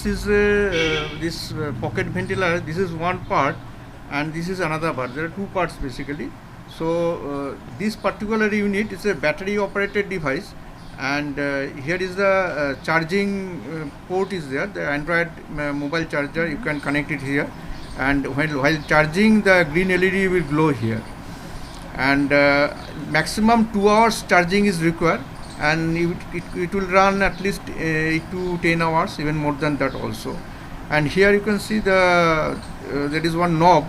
is this pocket ventilator. This is one part, and this is another part. There are two parts basically. So this particular unit is a battery operated device, and here is the charging port is there. The Android mobile charger, you can connect it here, and while charging, the green LED will glow here, and maximum 2 hours charging is required, and it will run at least 8 to 10 hours, even more than that also. And here you can see there is one knob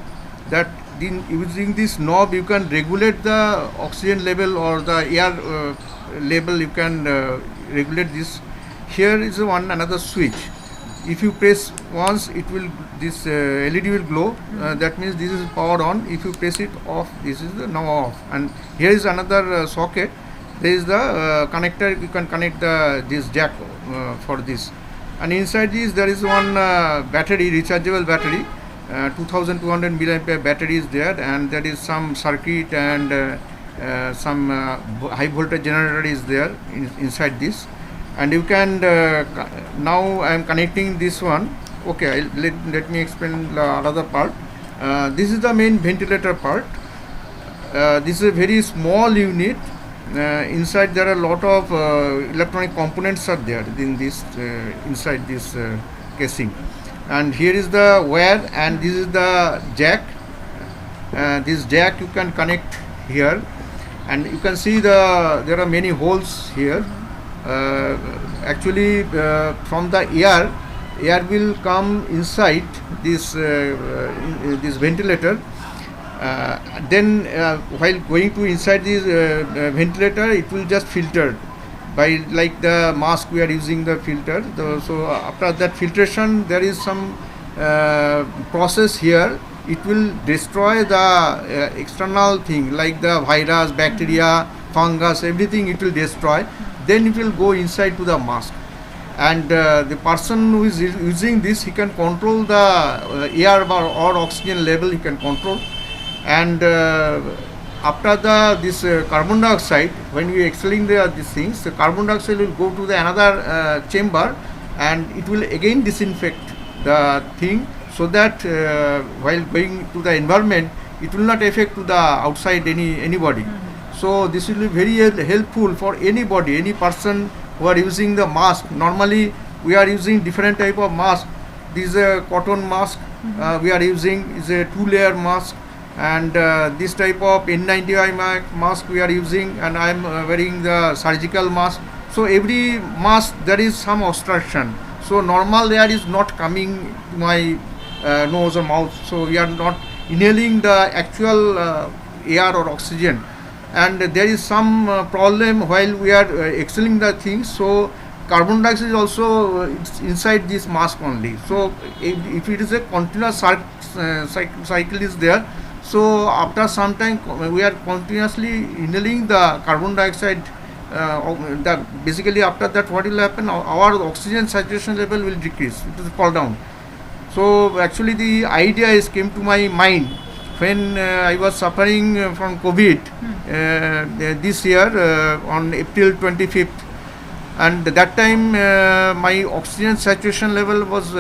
that using this knob you can regulate the oxygen level or the air level. You can regulate this. Here is another switch. If you press once, this LED will glow. That means this is powered on. If you press it off, this is now off. And here is another socket. There is the connector. You can connect this jack for this. And inside this there is one battery, rechargeable battery. 2200 milliampere battery is there, and there is some circuit and some high voltage generator is there inside this. And you can now I am connecting this one. Okay, let me explain the another part. This is the main ventilator part. This is a very small unit. Inside there are a lot of electronic components are there in this inside this casing. And here is the wire, and this is the jack. This jack you can connect here, and you can see there are many holes here. Actually from the air will come inside this this ventilator. Then while going to inside this ventilator, it will just filter by like the mask we are using the filter. So after that filtration, there is some process here. It will destroy the external thing like the virus, bacteria, fungus, everything it will destroy. Then it will go inside to the mask, and the person who is using this, he can control the air or oxygen level, he can control. And after this carbon dioxide, when we exhaling these things, the carbon dioxide will go to the another chamber, and it will again disinfect the thing, so that while going to the environment, it will not affect to the outside anybody. So this will be very helpful for anybody, any person who are using the mask. Normally we are using different type of mask. This is a cotton mask. We are using is a 2-layer mask. And this type of N95 mask we are using, and I am wearing the surgical mask. So every mask there is some obstruction, so normal air is not coming to my nose or mouth, so we are not inhaling the actual air or oxygen. And there is some problem while we are exhaling the things, so carbon dioxide is also inside this mask only. So if it is a continuous cycle is there, so after some time we are continuously inhaling the carbon dioxide. Basically after that, what will happen? Our oxygen saturation level will decrease. It will fall down. So actually the idea came to my mind when I was suffering from COVID this year on April 25th. And that time my oxygen saturation level was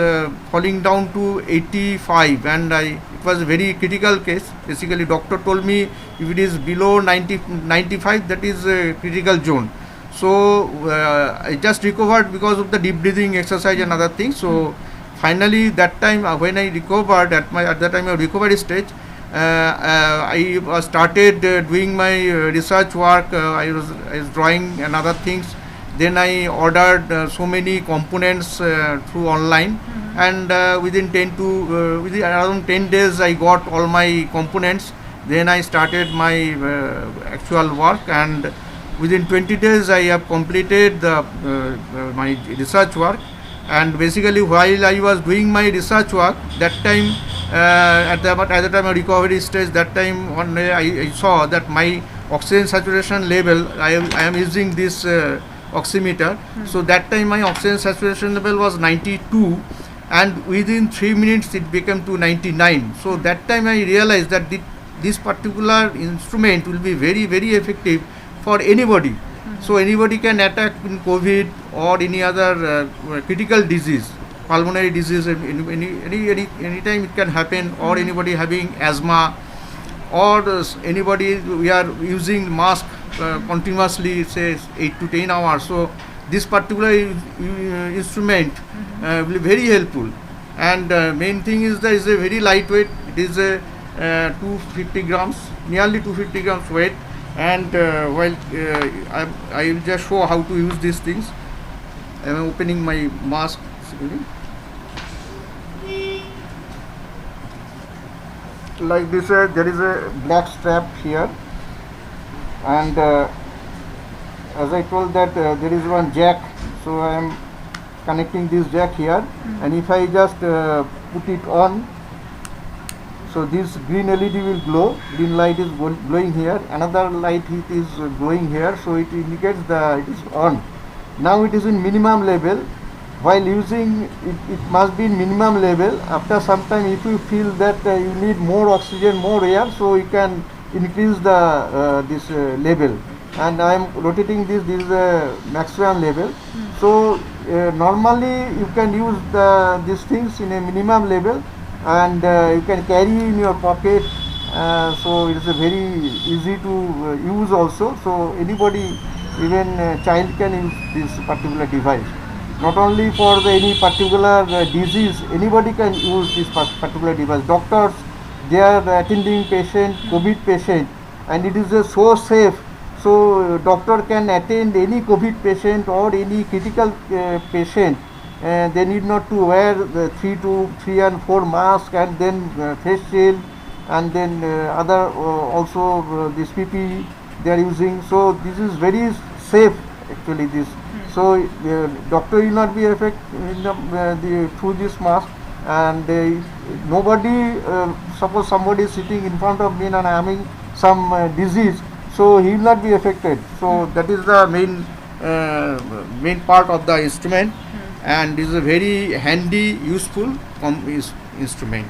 falling down to 85, and it was a very critical case. Basically doctor told me if it is below 95, that is a critical zone. So I just recovered because of the deep breathing exercise and other things. So finally that time when I recovered at that time of recovery stage, I started doing my research work. I was drawing and other things. Then I ordered so many components through online, and within around 10 days I got all my components. Then I started my actual work, and within 20 days I have completed my research work. And basically while I was doing my research work, that time at the time of recovery stage, that time one day I saw that my oxygen saturation level, I am using this oximeter. So that time my oxygen saturation level was 92, and within 3 minutes it became to 99. So that time I realized that this particular instrument will be very, very effective for anybody. So anybody can attack in COVID or any other critical disease. pulmonary disease, anytime it can happen, or anybody having asthma, or anybody we are using mask continuously, say 8 to 10 hours. So this particular instrument will be very helpful. And main thing is that it's a very lightweight. It is a 250 grams, nearly 250 grams weight. And I will just show how to use these things. I am opening my mask. Like this, there is a black strap here, and as I told that there is one jack, so I am connecting this jack here, and if I just put it on, so this green LED will glow, green light is glowing here, another light it is glowing here, so it indicates that it is on. Now it is in minimum level. While using it must be in minimum level. After some time, if you feel that you need more oxygen, more air, so you can increase the this level. And I am rotating this is a maximum level. So normally you can use these things in a minimum level, and you can carry in your pocket. So it is a very easy to use also. So anybody, even child, can use this particular device. Not only for any particular disease, anybody can use this particular device. Doctors, they are attending patient, COVID patient, and it is so safe. So doctor can attend any COVID patient or any critical patient. They need not to wear the 3 and 4 mask, and then face shield, and then other also this PPE they are using. So this is very safe actually this. So doctor will not be affected through this mask, and nobody, suppose somebody is sitting in front of me and having some disease, so he will not be affected. So that is the main part of the instrument, and is a very handy, useful instrument.